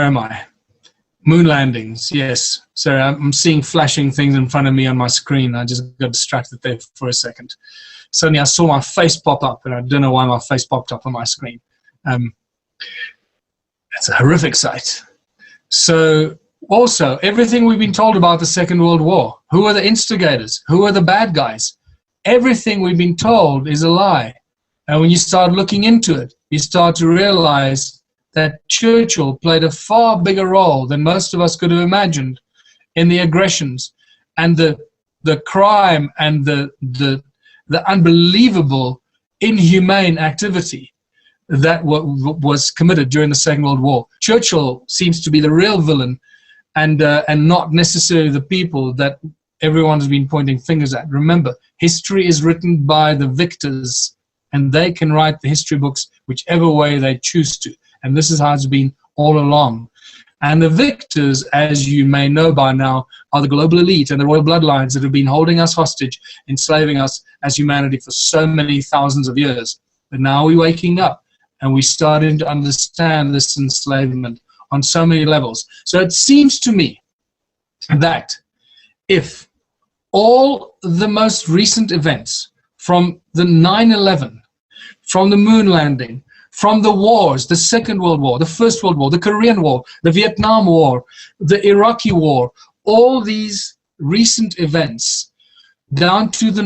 am I? Moon landings, yes. Sorry, I'm seeing flashing things in front of me on my screen. I just got distracted there for a second. Suddenly I saw my face pop up, and I don't know why my face popped up on my screen. It's a horrific sight. So also, everything we've been told about the Second World War, who are the instigators, who are the bad guys, everything we've been told is a lie. And when you start looking into it, you start to realize that Churchill played a far bigger role than most of us could have imagined in the aggressions and the crime and the unbelievable, inhumane activity that was committed during the Second World War. Churchill seems to be the real villain, and not necessarily the people that everyone has been pointing fingers at. Remember, history is written by the victors, and they can write the history books whichever way they choose to. And this is how it's been all along. And the victors, as you may know by now, are the global elite and the royal bloodlines that have been holding us hostage, enslaving us as humanity for so many thousands of years. But now we're waking up, and we're starting to understand this enslavement on so many levels. So it seems to me that if all the most recent events, from the 9/11, from the moon landing, from the wars, the Second World War, the First World War, the Korean War, the Vietnam War, the Iraqi War, all these recent events, down to the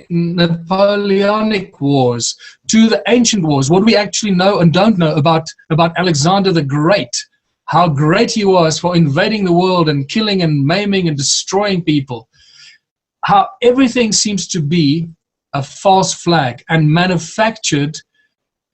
Napoleonic Wars, to the ancient wars, what we actually know and don't know about Alexander the Great, how great he was for invading the world and killing and maiming and destroying people, how everything seems to be a false flag and manufactured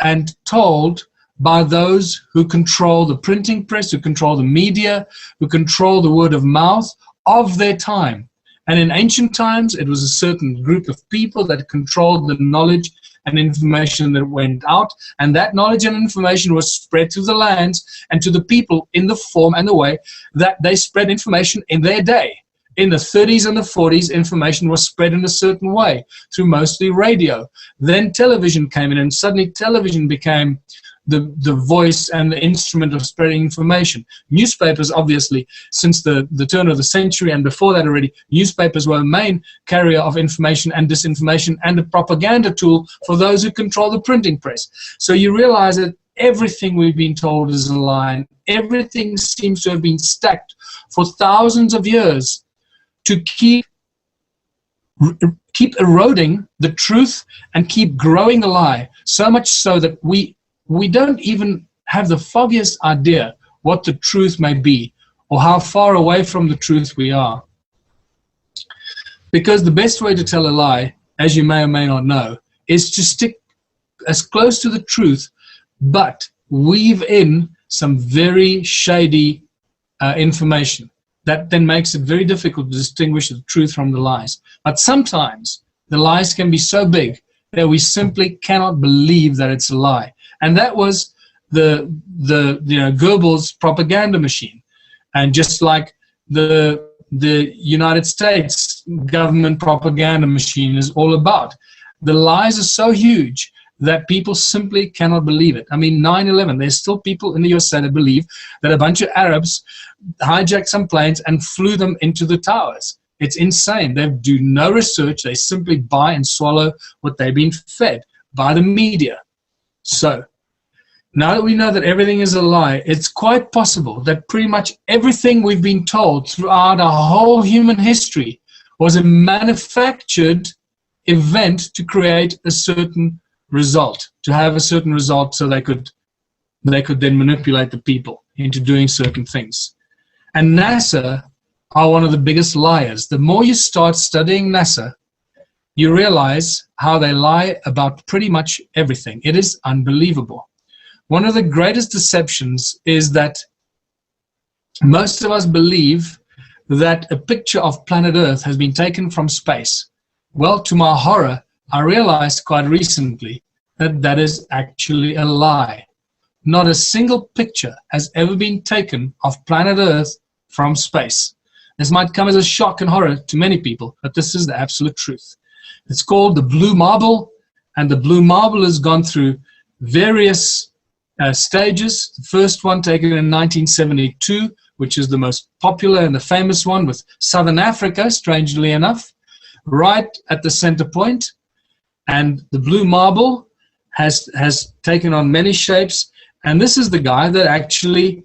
and told by those who control the printing press, who control the media, who control the word of mouth of their time. And in ancient times, it was a certain group of people that controlled the knowledge and information that went out, and that knowledge and information was spread to the lands and to the people in the form and the way that they spread information in their day. In the 30s and the 40s, information was spread in a certain way, through mostly radio. Then television came in, and suddenly television became the voice and the instrument of spreading information. Newspapers, obviously, since the turn of the century and before that already, newspapers were a main carrier of information and disinformation and a propaganda tool for those who control the printing press. So you realize that everything we've been told is a lie, and everything seems to have been stacked for thousands of years to keep eroding the truth and keep growing the lie, so much so that we don't even have the foggiest idea what the truth may be or how far away from the truth we are. Because the best way to tell a lie, as you may or may not know, is to stick as close to the truth, but weave in some very shady information. That then makes it very difficult to distinguish the truth from the lies. But sometimes the lies can be so big that we simply cannot believe that it's a lie. And that was the Goebbels propaganda machine. And just like the United States government propaganda machine is all about, the lies are so huge that people simply cannot believe it. I mean, 9/11, there's still people in the USA that believe that a bunch of Arabs hijacked some planes and flew them into the towers. It's insane. They do no research. They simply buy and swallow what they've been fed by the media. So, now that we know that everything is a lie, it's quite possible that pretty much everything we've been told throughout our whole human history was a manufactured event to create a certain result, to have a certain result so they could then manipulate the people into doing certain things. And NASA are one of the biggest liars. The more you start studying NASA, you realize how they lie about pretty much everything. It is unbelievable. One of the greatest deceptions is that most of us believe that a picture of planet Earth has been taken from space. Well, to my horror, I realized quite recently that that is actually a lie. Not a single picture has ever been taken of planet Earth from space. This might come as a shock and horror to many people, but this is the absolute truth. It's called the blue marble, and the blue marble has gone through various stages. The first one taken in 1972, which is the most popular and the famous one, with Southern Africa, strangely enough, right at the center point. And the blue marble has taken on many shapes. And this is the guy that actually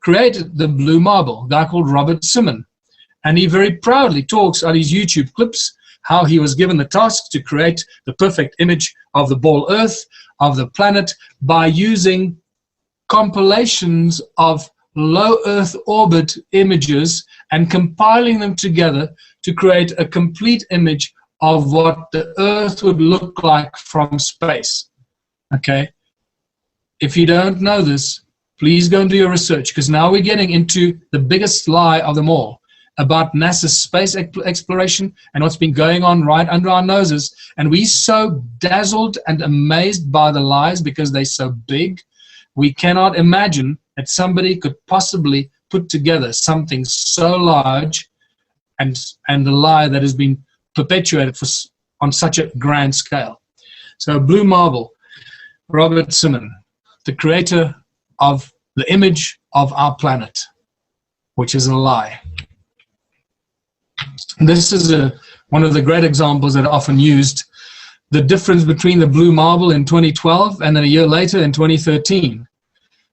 created the blue marble, a guy called Robert Simon. And he very proudly talks on his YouTube clips how he was given the task to create the perfect image of the ball Earth, of the planet, by using compilations of low Earth orbit images and compiling them together to create a complete image of what the Earth would look like from space. Okay? If you don't know this, please go and do your research, because now we're getting into the biggest lie of them all about NASA's space exploration and what's been going on right under our noses. And we're so dazzled and amazed by the lies because they're so big. We cannot imagine that somebody could possibly put together something so large and the lie that has been perpetuated on such a grand scale. So blue marble, Robert Simon, the creator of the image of our planet, which is a lie. This is one of the great examples that are often used, the difference between the blue marble in 2012 and then a year later in 2013,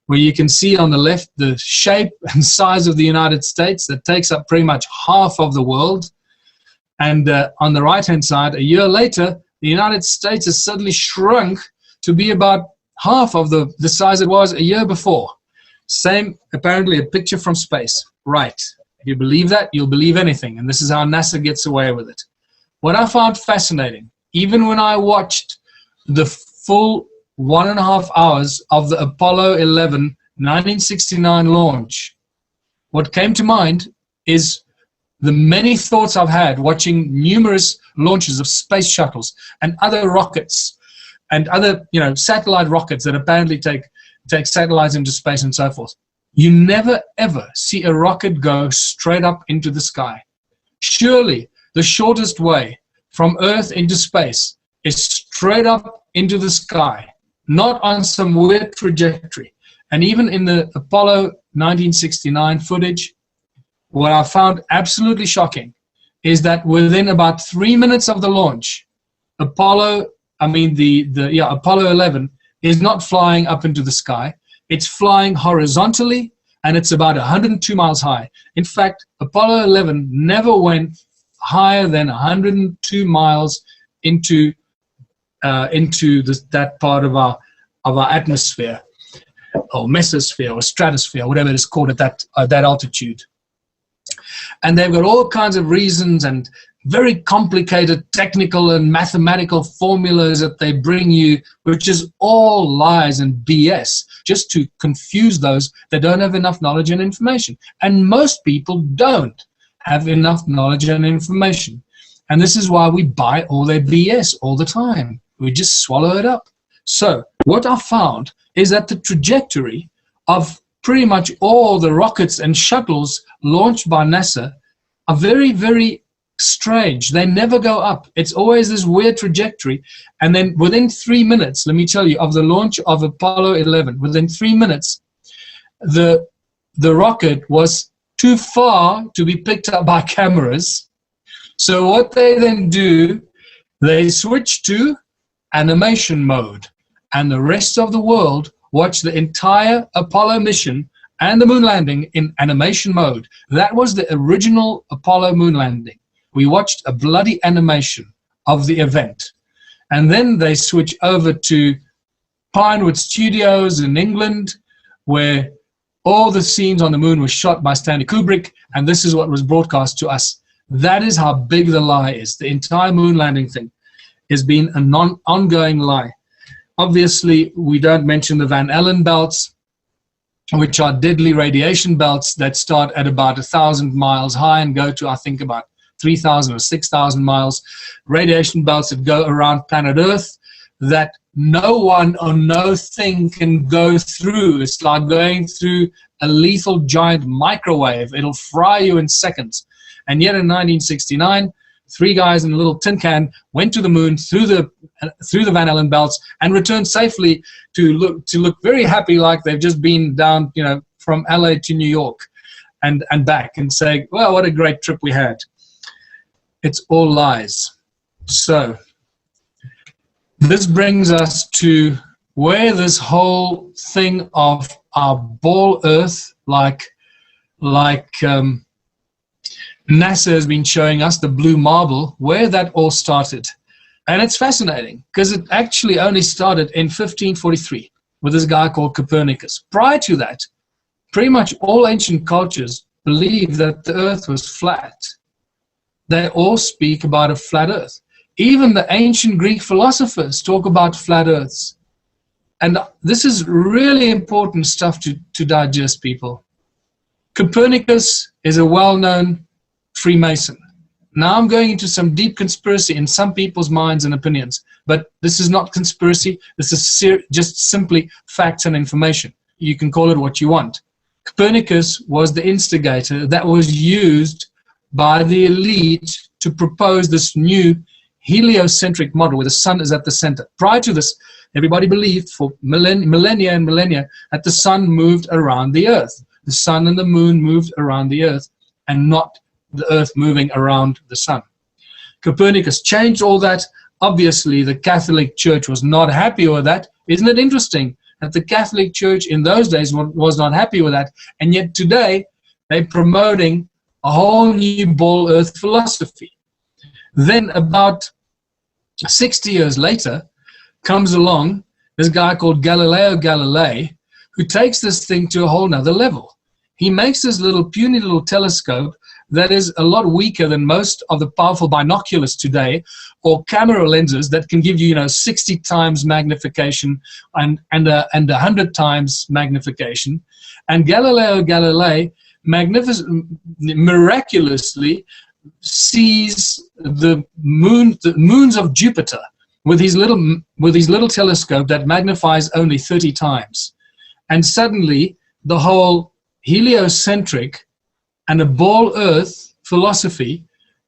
where you can see on the left the shape and size of the United States that takes up pretty much half of the world. And on the right-hand side, a year later, the United States has suddenly shrunk to be about half of the size it was a year before. Same, apparently, a picture from space. Right. If you believe that, you'll believe anything. And this is how NASA gets away with it. What I found fascinating, even when I watched the full 1.5 hours of the Apollo 11 1969 launch, what came to mind is the many thoughts I've had watching numerous launches of space shuttles and other rockets and other, satellite rockets that apparently take satellites into space and so forth. You never ever see a rocket go straight up into the sky. Surely the shortest way from Earth into space is straight up into the sky, not on some weird trajectory. And even in the Apollo 1969 footage, what I found absolutely shocking is that within about 3 minutes of the launch, Apollo 11 is not flying up into the sky. It's flying horizontally, and it's about 102 miles high. In fact, Apollo 11 never went higher than 102 miles into that part of our atmosphere, or mesosphere, or stratosphere, whatever it is called at that altitude. And they've got all kinds of reasons and very complicated technical and mathematical formulas that they bring you, which is all lies and BS, just to confuse those that don't have enough knowledge and information. And most people don't have enough knowledge and information. And this is why we buy all their BS all the time. We just swallow it up. So what I found is that the trajectory of pretty much all the rockets and shuttles launched by NASA are very, very strange. They never go up. It's always this weird trajectory. And then within 3 minutes, let me tell you, of the launch of Apollo 11, within 3 minutes, the rocket was too far to be picked up by cameras. So what they then do, they switch to animation mode, and the rest of the world watched the entire Apollo mission and the moon landing in animation mode. That was the original Apollo moon landing. We watched a bloody animation of the event. And then they switch over to Pinewood Studios in England, where all the scenes on the moon were shot by Stanley Kubrick, and this is what was broadcast to us. That is how big the lie is. The entire moon landing thing has been an ongoing lie. Obviously, we don't mention the Van Allen belts, which are deadly radiation belts that start at about 1,000 miles high and go to, I think, about 3,000 or 6,000 miles. Radiation belts that go around planet Earth that no one or no thing can go through. It's like going through a lethal giant microwave. It'll fry you in seconds. And yet in 1969, 3 guys in a little tin can went to the moon through the Van Allen belts and returned safely to look very happy, like they've just been down, you know, from LA to New York and back, and say, well, what a great trip we had. It's all lies. So this brings us to where this whole thing of our ball Earth, like NASA has been showing us, the blue marble, where that all started. And it's fascinating because it actually only started in 1543 with this guy called Copernicus. Prior to that, pretty much all ancient cultures believed that the Earth was flat. They all speak about a flat Earth. Even the ancient Greek philosophers talk about flat Earths. And this is really important stuff to digest, people. Copernicus is a well-known Freemason. Now I'm going into some deep conspiracy in some people's minds and opinions, but this is not conspiracy. This is just simply facts and information. You can call it what you want. Copernicus was the instigator that was used by the elite to propose this new heliocentric model where the sun is at the center. Prior to this, everybody believed for millennia and millennia that the sun moved around the earth. The sun and the moon moved around the earth and not the earth moving around the sun. Copernicus changed all that. Obviously, the Catholic Church was not happy with that. Isn't it interesting that the Catholic Church in those days was not happy with that, and yet today they're promoting a whole new ball earth philosophy. Then about 60 years later comes along this guy called Galileo Galilei, who takes this thing to a whole nother level. He makes this little puny little telescope that is a lot weaker than most of the powerful binoculars today, or camera lenses that can give you, 60 times magnification and 100 times magnification. And Galileo Galilei miraculously sees the moons of Jupiter with his little telescope that magnifies only 30 times. And suddenly the whole heliocentric and a ball earth philosophy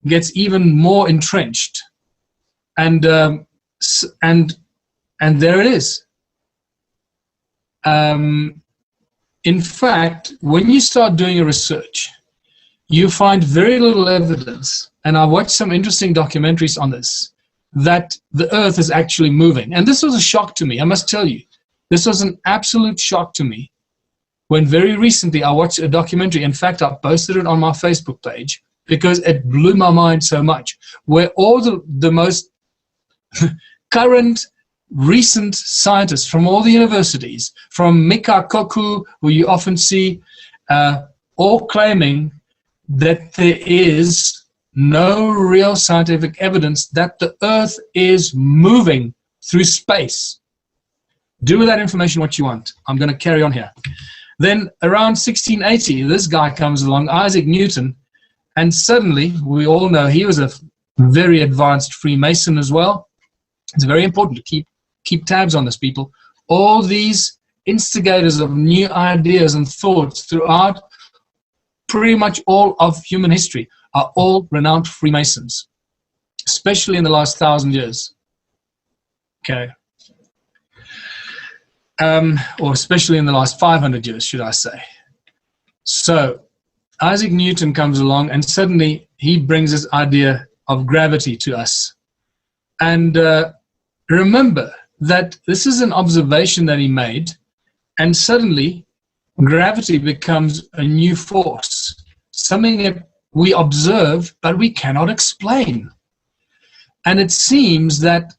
gets even more entrenched. And there it is. In fact, when you start doing a research, you find very little evidence, and I watched some interesting documentaries on this, that the earth is actually moving. And this was a shock to me, I must tell you. This was an absolute shock to me when very recently I watched a documentary. In fact, I posted it on my Facebook page because it blew my mind so much, where all the most current, recent scientists from all the universities, from Mika Koku, who you often see, all claiming that there is no real scientific evidence that the earth is moving through space. Do with that information what you want. I'm going to carry on here. Then around 1680, this guy comes along, Isaac Newton, and suddenly, we all know he was a very advanced Freemason as well. It's very important to keep tabs on this, people. All these instigators of new ideas and thoughts throughout pretty much all of human history are all renowned Freemasons, especially in the last 1,000 years. Okay. Or especially in the last 500 years, should I say. So Isaac Newton comes along and suddenly he brings this idea of gravity to us. And remember that this is an observation that he made, and suddenly gravity becomes a new force, something that we observe but we cannot explain. And it seems that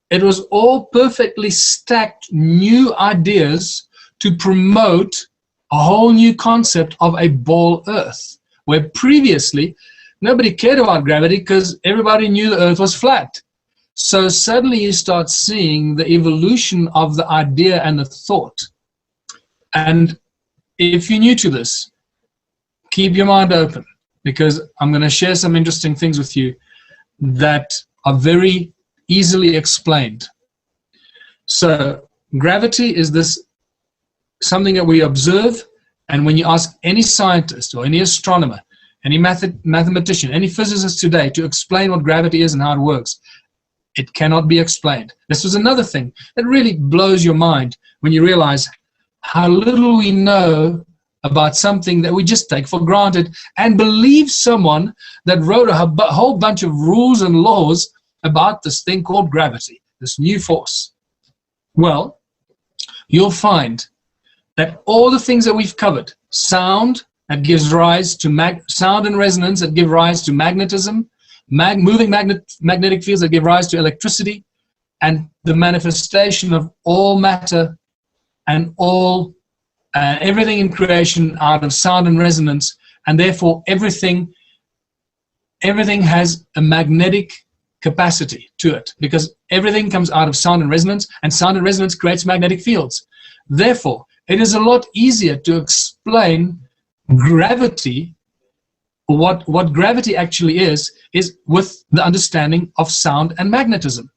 it was all perfectly stacked new ideas to promote a whole new concept of a ball earth, where previously nobody cared about gravity because everybody knew the earth was flat. So suddenly you start seeing the evolution of the idea and the thought. And if you're new to this, keep your mind open, because I'm going to share some interesting things with you that are very easily explained. So gravity is this something that we observe, and when you ask any scientist or any astronomer, any mathematician, any physicist today to explain what gravity is and how it works. It cannot be explained. This was another thing that really blows your mind when you realize how little we know about something that we just take for granted and believe someone that wrote a whole bunch of rules and laws about this thing called gravity, this new force. Well, you'll find that all the things that we've covered, sound that gives rise to sound and resonance that give rise to magnetism, moving magnetic fields that give rise to electricity, and the manifestation of all matter and all everything in creation out of sound and resonance, and therefore everything has a magnetic capacity to it, because everything comes out of sound and resonance creates magnetic fields. Therefore, it is a lot easier to explain gravity, what gravity actually is with the understanding of sound and magnetism.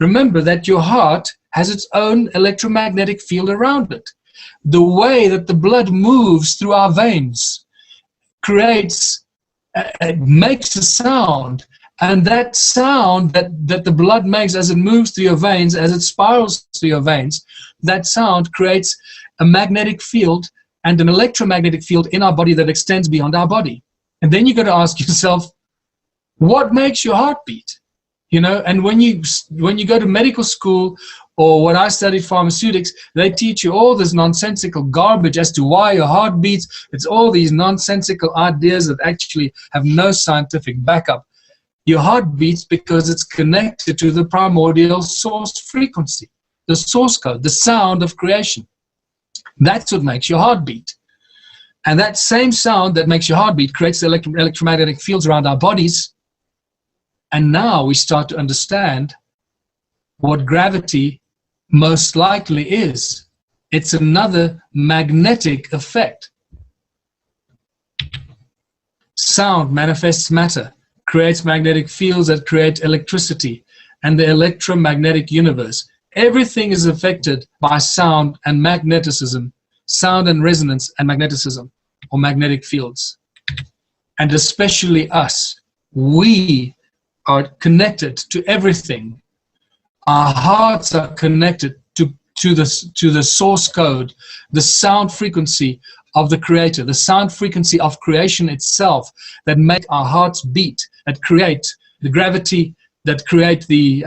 Remember that your heart has its own electromagnetic field around it. The way that the blood moves through our veins makes a sound, and that sound that the blood makes as it moves through your veins, as it spirals through your veins, that sound creates a magnetic field and an electromagnetic field in our body that extends beyond our body. And then you got to ask yourself, what makes your heart beat? You know, and when you go to medical school, or when I studied pharmaceutics, they teach you all this nonsensical garbage as to why your heart beats. It's all these nonsensical ideas that actually have no scientific backup. Your heart beats because it's connected to the primordial source frequency, the source code, the sound of creation. That's what makes your heart beat. And that same sound that makes your heart beat creates the electromagnetic fields around our bodies. And now we start to understand what gravity most likely is. It's another magnetic effect. Sound manifests matter, creates magnetic fields that create electricity and the electromagnetic universe. Everything is affected by sound and magneticism, sound and resonance and magneticism, or magnetic fields. And especially us, we are connected to everything. Our hearts are connected to the source code, the sound frequency of the Creator, the sound frequency of creation itself that make our hearts beat, that create the gravity, that create the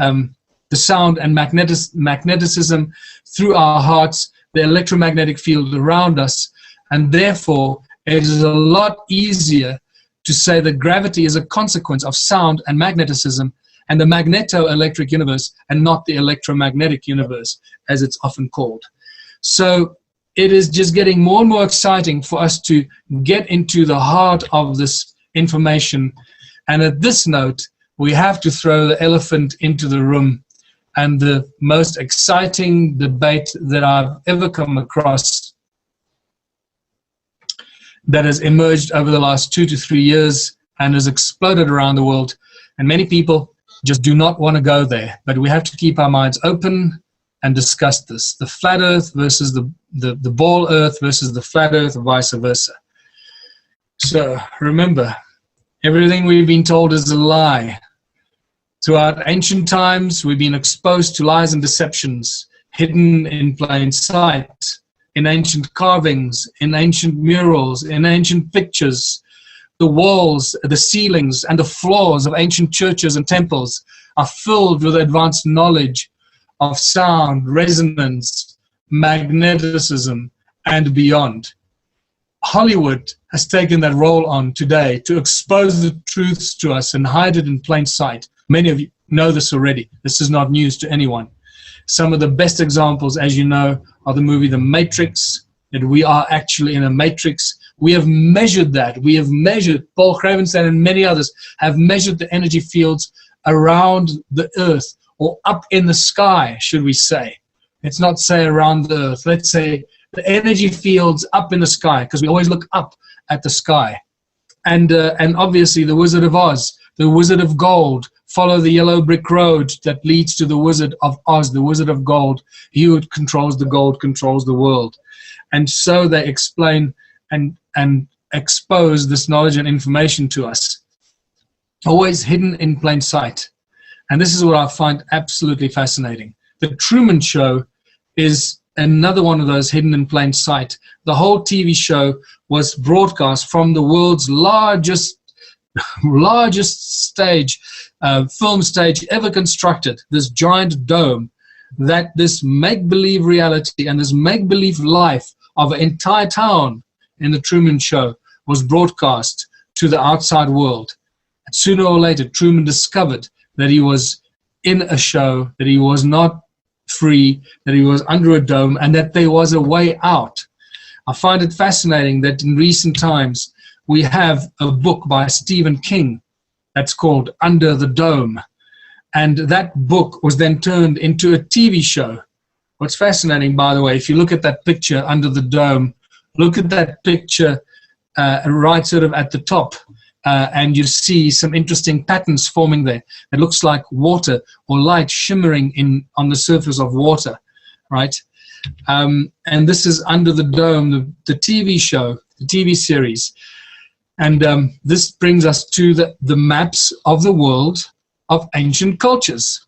sound and magneticism through our hearts, the electromagnetic field around us. And therefore, it is a lot easier to say that gravity is a consequence of sound and magneticism and the magneto-electric universe, and not the electromagnetic universe, as it's often called. So it is just getting more and more exciting for us to get into the heart of this information. And at this note, we have to throw the elephant into the room, and the most exciting debate that I've ever come across that has emerged over the last 2 to 3 years and has exploded around the world. And many people just do not want to go there, but we have to keep our minds open and discuss this. The flat earth versus the ball earth versus the flat earth, and vice versa. So remember, everything we've been told is a lie. Throughout ancient times, we've been exposed to lies and deceptions, hidden in plain sight, in ancient carvings, in ancient murals, in ancient pictures. The walls, the ceilings, and the floors of ancient churches and temples are filled with advanced knowledge of sound, resonance, magneticism, and beyond. Hollywood has taken that role on today to expose the truths to us and hide it in plain sight. Many of you know this already. This is not news to anyone. Some of the best examples, as you know, are the movie The Matrix, that we are actually in a matrix. We have measured that. We have measured, Paul Cravenstein and many others have measured the energy fields around the earth, or up in the sky, should we say. Let's not say around the earth. Let's say the energy fields up in the sky, because we always look up at the sky. And obviously the Wizard of Oz, the Wizard of Gold, follow the yellow brick road that leads to the Wizard of Oz, the Wizard of Gold. He who controls the gold controls the world. And so they explain and expose this knowledge and information to us, always hidden in plain sight. And this is what I find absolutely fascinating. The Truman Show is another one of those hidden in plain sight. The whole TV show was broadcast from the world's largest stage, film stage ever constructed, this giant dome, that this make-believe reality and this make-believe life of an entire town in the Truman Show was broadcast to the outside world. And sooner or later, Truman discovered that he was in a show, that he was not free, that he was under a dome, and that there was a way out. I find it fascinating that in recent times we have a book by Stephen King that's called Under the Dome. And that book was then turned into a TV show. What's fascinating, by the way, if you look at that picture under the dome, look at that picture right sort of at the top, and you see some interesting patterns forming there. It looks like water or light shimmering on the surface of water, right? And this is Under the Dome, the TV show, the TV series. And this brings us to the maps of the world of ancient cultures.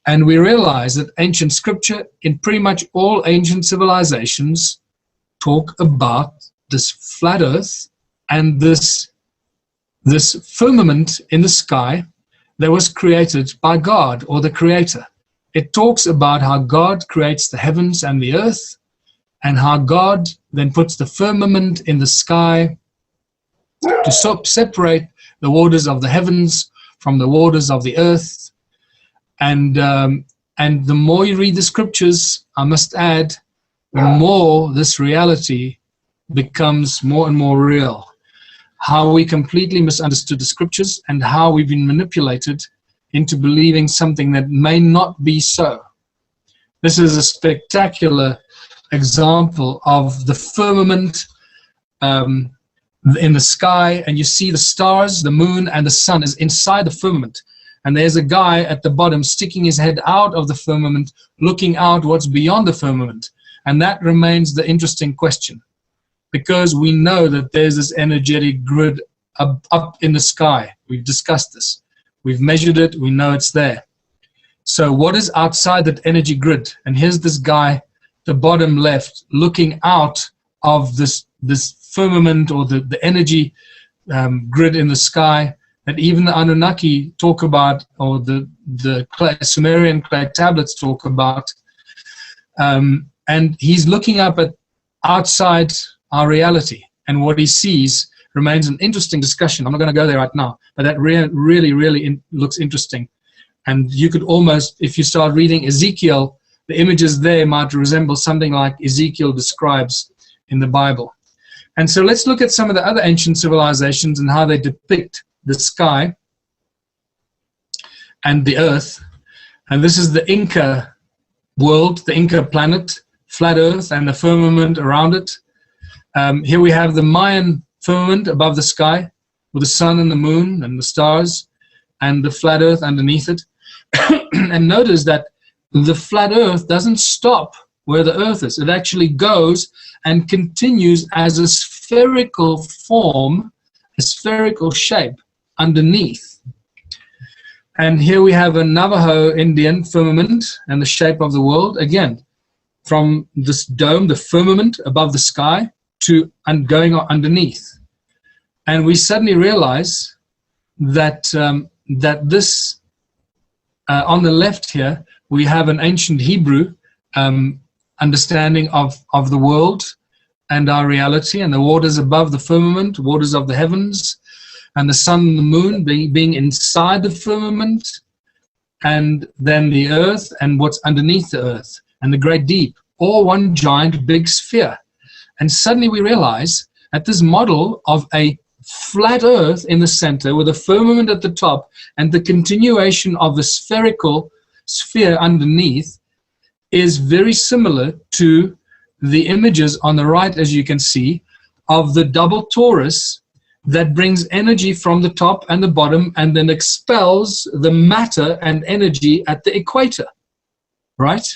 And we realize that ancient scripture in pretty much all ancient civilizations talk about this flat earth and this firmament in the sky that was created by God or the Creator. It talks about how God creates the heavens and the earth, and how God then puts the firmament in the sky to separate the waters of the heavens from the waters of the earth. And the more you read the scriptures, I must add, the more this reality becomes more and more real. How we completely misunderstood the scriptures and how we've been manipulated into believing something that may not be so. This is a spectacular example of the firmament in the sky, and you see the stars, the moon, and the sun is inside the firmament. And there's a guy at the bottom sticking his head out of the firmament, looking out what's beyond the firmament. And that remains the interesting question, because we know that there's this energetic grid up in the sky. We've discussed this. We've measured it. We know it's there. So what is outside that energy grid? And here's this guy, the bottom left, looking out of this firmament or the energy grid in the sky that even the Anunnaki talk about, or the Sumerian clay tablets talk about. And he's looking up at outside our reality, and what he sees remains an interesting discussion. I'm not going to go there right now, but that really looks interesting. And you could almost, if you start reading Ezekiel, the images there might resemble something like Ezekiel describes in the Bible. And so let's look at some of the other ancient civilizations and how they depict the sky and the earth. And this is the Inca world, the Inca planet, flat earth, and the firmament around it. Here we have the Mayan firmament above the sky with the sun and the moon and the stars and the flat earth underneath it. And notice that the flat earth doesn't stop where the earth is. It actually goes and continues as a spherical form, a spherical shape underneath. And here we have a Navajo Indian firmament and the shape of the world. Again, from this dome, the firmament above the sky, to and going underneath. And we suddenly realize that this on the left here we have an ancient Hebrew understanding of the world and our reality, and the waters above the firmament, waters of the heavens, and the sun and the moon being inside the firmament, and then the earth and what's underneath the earth, and the great deep, all one giant big sphere. And suddenly we realize that this model of a flat earth in the center with a firmament at the top and the continuation of the spherical sphere underneath is very similar to the images on the right, as you can see, of the double torus that brings energy from the top and the bottom and then expels the matter and energy at the equator, right?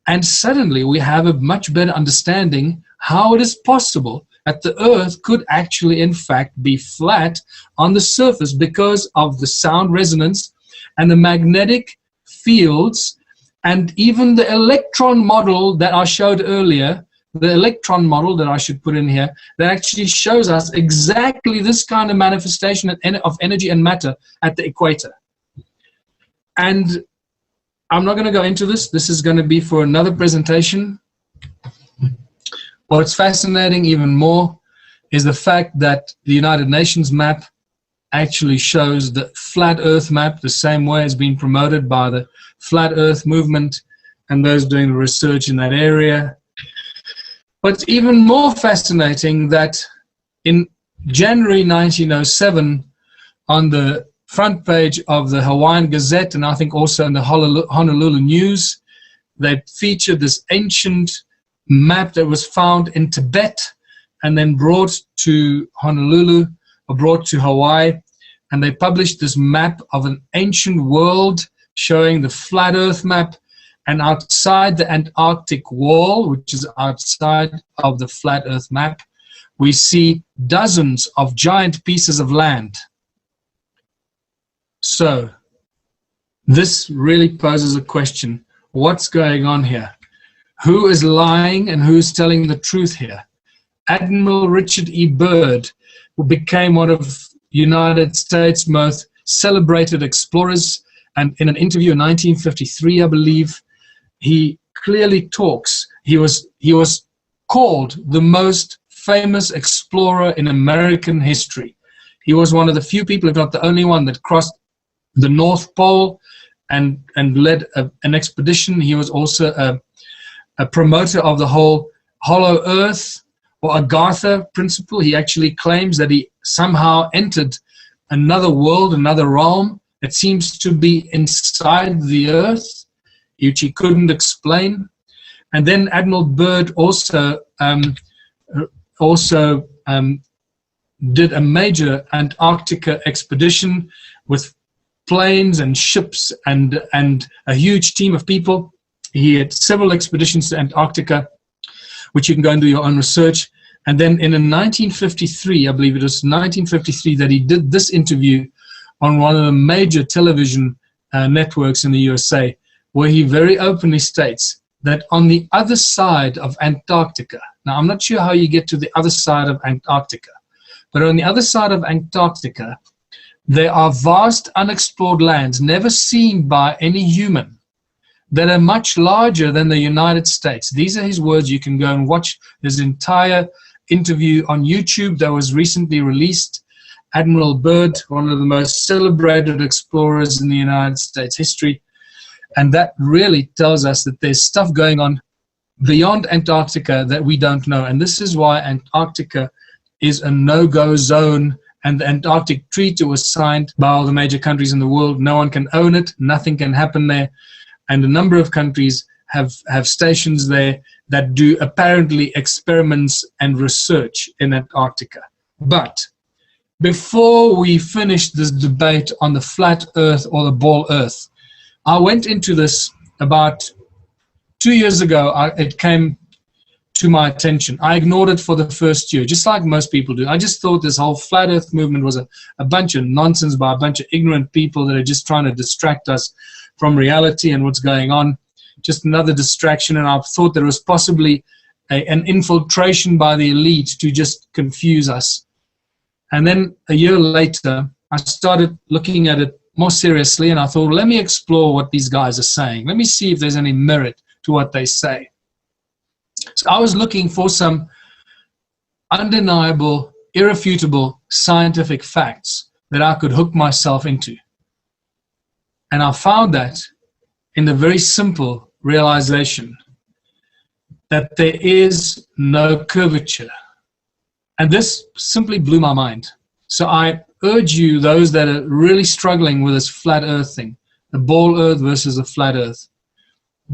And suddenly we have a much better understanding how it is possible that the Earth could actually, in fact, be flat on the surface because of the sound resonance and the magnetic fields, and even the electron model that I showed earlier, the electron model that I should put in here, that actually shows us exactly this kind of manifestation of energy and matter at the equator. And I'm not going to go into this. This is going to be for another presentation. What's fascinating even more is the fact that the United Nations map actually shows the flat Earth map the same way as being promoted by the Flat Earth movement and those doing the research in that area. What's even more fascinating that in January 1907, on the front page of the Hawaiian Gazette, and I think also in the Honolulu News, they featured this ancient map that was found in Tibet and then brought to Honolulu, or brought to Hawaii, and they published this map of an ancient world showing the flat Earth map, and outside the Antarctic wall, which is outside of the flat Earth map, we see dozens of giant pieces of land. So this really poses a question. What's going on here? Who is lying and who's telling the truth here? Admiral Richard E. Byrd, who became one of United States' most celebrated explorers, and in an interview in 1953, I believe, he clearly talks. He was called the most famous explorer in American history. He was one of the few people, if not the only one, that crossed the North Pole and led an expedition. He was also a promoter of the whole hollow earth or Agartha principle. He actually claims that he somehow entered another world, another realm that seems to be inside the earth, which he couldn't explain. And then Admiral Byrd also did a major Antarctica expedition with planes and ships and a huge team of people. He had several expeditions to Antarctica, which you can go and do your own research. And then in 1953, I believe it was 1953, that he did this interview on one of the major television networks in the USA, where he very openly states that on the other side of Antarctica, now I'm not sure how you get to the other side of Antarctica, but on the other side of Antarctica, there are vast unexplored lands never seen by any human that are much larger than the United States. These are his words. You can go and watch his entire interview on YouTube that was recently released. Admiral Byrd, one of the most celebrated explorers in the United States history. And that really tells us that there's stuff going on beyond Antarctica that we don't know. And this is why Antarctica is a no-go zone. And the Antarctic Treaty was signed by all the major countries in the world. No one can own it. Nothing can happen there. And a number of countries have stations there that do apparently experiments and research in Antarctica. But before we finish this debate on the flat Earth or the ball Earth, I went into this about 2 years ago. It came to my attention. I ignored it for the first year, just like most people do. I just thought this whole flat Earth movement was a bunch of nonsense by a bunch of ignorant people that are just trying to distract us from reality and what's going on. Just another distraction, and I thought there was possibly an infiltration by the elite to just confuse us. And then a year later, I started looking at it more seriously, and I thought, let me explore what these guys are saying. Let me see if there's any merit to what they say. So I was looking for some undeniable, irrefutable scientific facts that I could hook myself into. And I found that in the very simple realization that there is no curvature. And this simply blew my mind. So I urge you, those that are really struggling with this flat Earth thing, the ball Earth versus the flat Earth,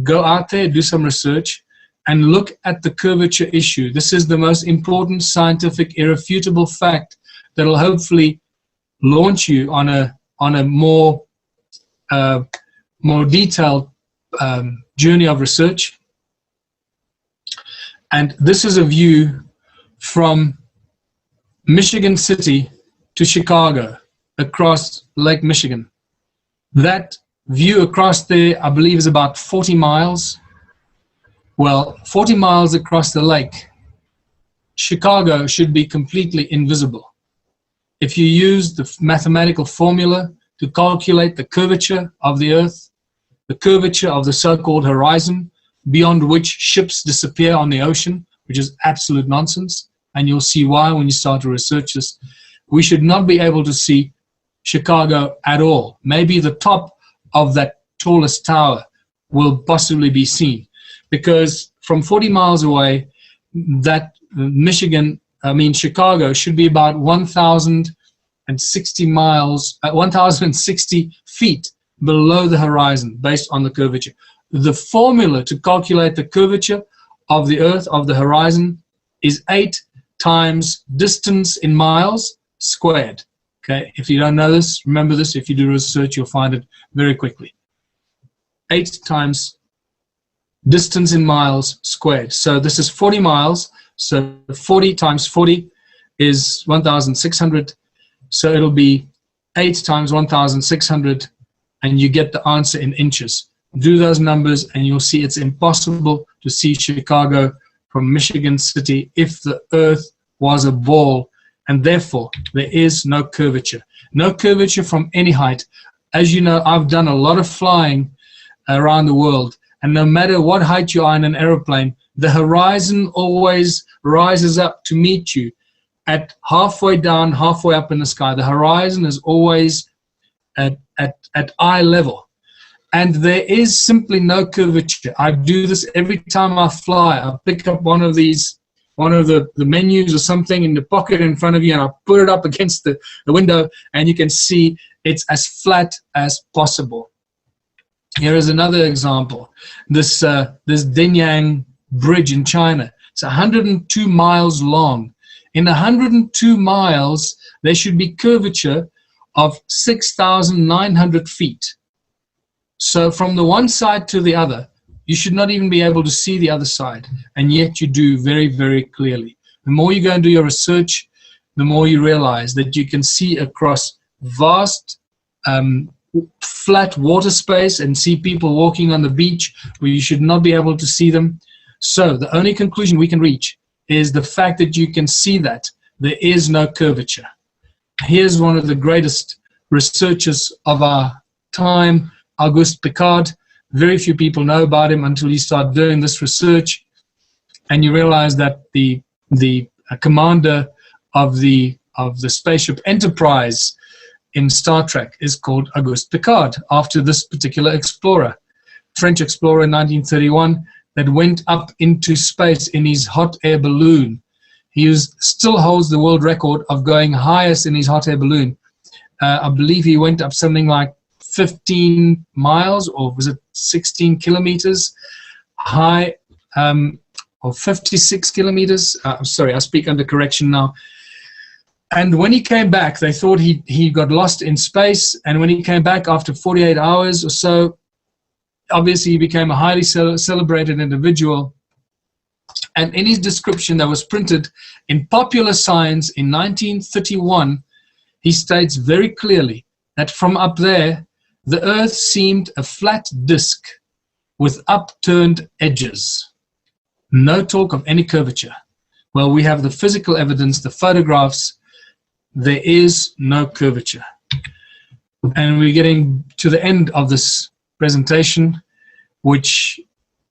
go out there, do some research, and look at the curvature issue. This is the most important scientific, irrefutable fact that will hopefully launch you on a more detailed journey of research. And this is a view from Michigan City to Chicago across Lake Michigan. That view across there, I believe, is about 40 miles. Well, 40 miles across the lake, Chicago should be completely invisible. If you use the mathematical formula to calculate the curvature of the Earth, the curvature of the so-called horizon, beyond which ships disappear on the ocean, which is absolute nonsense, and you'll see why when you start to research this, we should not be able to see Chicago at all. Maybe the top of that tallest tower will possibly be seen, because from 40 miles away, that Chicago should be about 1,060 miles, 1,060 feet below the horizon based on the curvature. The formula to calculate the curvature of the Earth, of the horizon, is 8 times distance in miles squared. Okay, if you don't know this, remember this. If you do research, you'll find it very quickly. 8 times distance in miles squared. So this is 40 miles. So 40 times 40 is 1,600. So it'll be 8 times 1,600, and you get the answer in inches. Do those numbers, and you'll see it's impossible to see Chicago from Michigan City if the Earth was a ball, and therefore there is no curvature. No curvature from any height. As you know, I've done a lot of flying around the world, and no matter what height you are in an aeroplane, the horizon always rises up to meet you at halfway down, halfway up in the sky. The horizon is always at eye level. And there is simply no curvature. I do this every time I fly. I pick up one of the menus or something in the pocket in front of you, and I put it up against the window, and you can see it's as flat as possible. Here is another example. This Denyang Bridge in China. It's 102 miles long. In 102 miles, there should be curvature of 6,900 feet. So from the one side to the other, you should not even be able to see the other side, and yet you do very, very clearly. The more you go and do your research, the more you realize that you can see across vast, flat water space and see people walking on the beach where you should not be able to see them. So the only conclusion we can reach is the fact that you can see that there is no curvature. Here's one of the greatest researchers of our time, Auguste Piccard. Very few people know about him until you start doing this research, and you realize that the commander of the spaceship Enterprise in Star Trek is called Auguste Piccard, after this particular explorer, French explorer in 1931, that went up into space in his hot air balloon. He still holds the world record of going highest in his hot air balloon. I believe he went up something like 15 miles, or was it 16 kilometers high, or 56 kilometers. I'm sorry, I speak under correction now. And when he came back, they thought he got lost in space. And when he came back after 48 hours or so, obviously he became a highly celebrated individual. And in his description that was printed in Popular Science in 1931, he states very clearly that from up there, the Earth seemed a flat disk with upturned edges. No talk of any curvature. Well, we have the physical evidence, the photographs. There is no curvature. And we're getting to the end of this presentation, which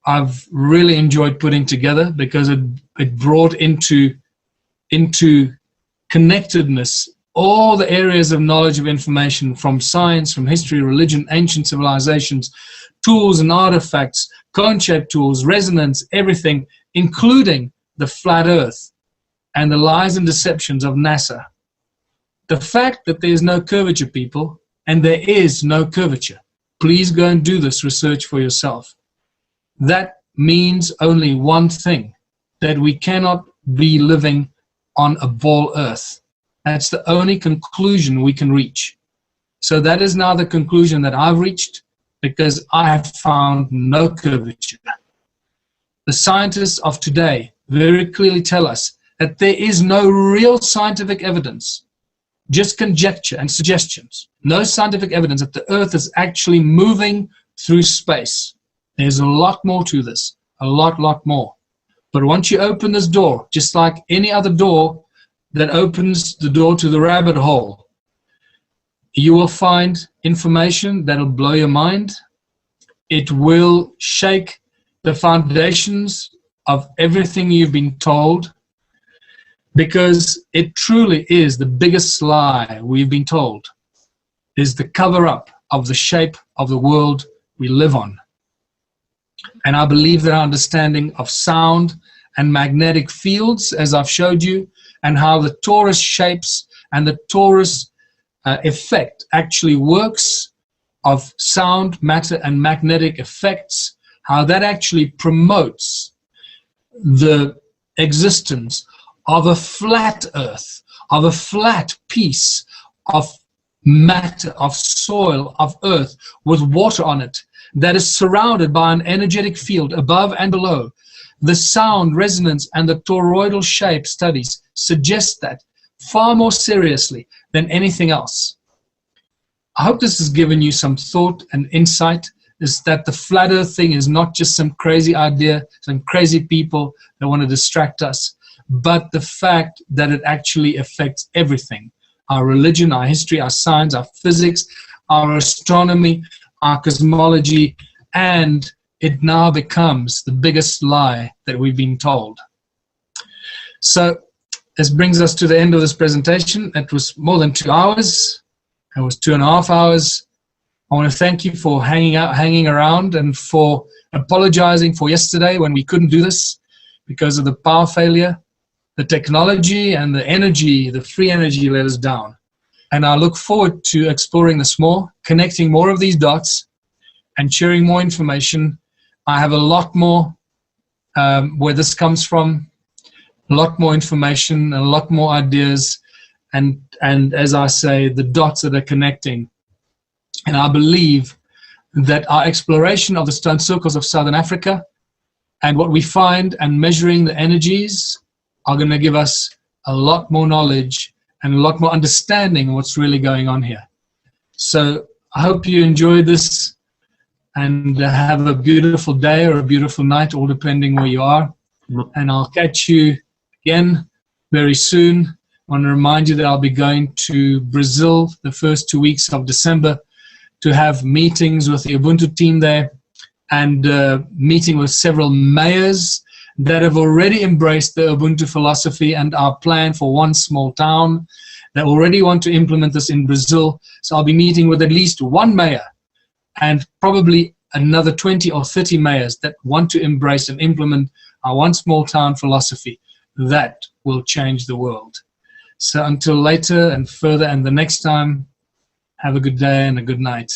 I've really enjoyed putting together, because it brought into connectedness all the areas of knowledge of information, from science, from history, religion, ancient civilizations, tools and artifacts, cone-shaped tools, resonance, everything, including the flat Earth and the lies and deceptions of NASA. The fact that there's no curvature, people, and there is no curvature, please go and do this research for yourself. That means only one thing, that we cannot be living on a ball Earth. That's the only conclusion we can reach. So that is now the conclusion that I've reached, because I have found no curvature. The scientists of today very clearly tell us that there is no real scientific evidence, just conjecture and suggestions, no scientific evidence that the Earth is actually moving through space. There's a lot more to this, a lot more. But once you open this door, just like any other door that opens the door to the rabbit hole, you will find information that'll blow your mind. It will shake the foundations of everything you've been told, because it truly is the biggest lie we've been told, is the cover-up of the shape of the world we live on. And I believe that our understanding of sound and magnetic fields, as I've showed you, and how the torus shapes and the torus effect actually works, of sound, matter, and magnetic effects, how that actually promotes the existence of a flat earth, of a flat piece of matter, of soil, of earth with water on it, that is surrounded by an energetic field above and below. The sound, resonance, and the toroidal shape studies suggest that far more seriously than anything else. I hope this has given you some thought and insight, is that the flat earth thing is not just some crazy idea, some crazy people that want to distract us, but the fact that it actually affects everything. Our religion, our history, our science, our physics, our astronomy, our cosmology, and it now becomes the biggest lie that we've been told. So this brings us to the end of this presentation. It was more than 2 hours. It was 2.5 hours. I want to thank you for hanging around, and for apologizing for yesterday when we couldn't do this because of the power failure. The technology and the energy, the free energy, let us down. And I look forward to exploring this more, connecting more of these dots, and sharing more information. I have a lot more where this comes from, a lot more information, a lot more ideas, and as I say, the dots that are connecting. And I believe that our exploration of the stone circles of Southern Africa and what we find and measuring the energies are going to give us a lot more knowledge and a lot more understanding of what's really going on here. So I hope you enjoyed this, and have a beautiful day or a beautiful night, all depending where you are. And I'll catch you again very soon. I want to remind you that I'll be going to Brazil the first 2 weeks of December to have meetings with the Ubuntu team there, and meeting with several mayors that have already embraced the Ubuntu philosophy and our plan for one small town, that already want to implement this in Brazil. So I'll be meeting with at least one mayor and probably another 20 or 30 mayors that want to embrace and implement our one small town philosophy. That will change the world. So until later and further and the next time, have a good day and a good night.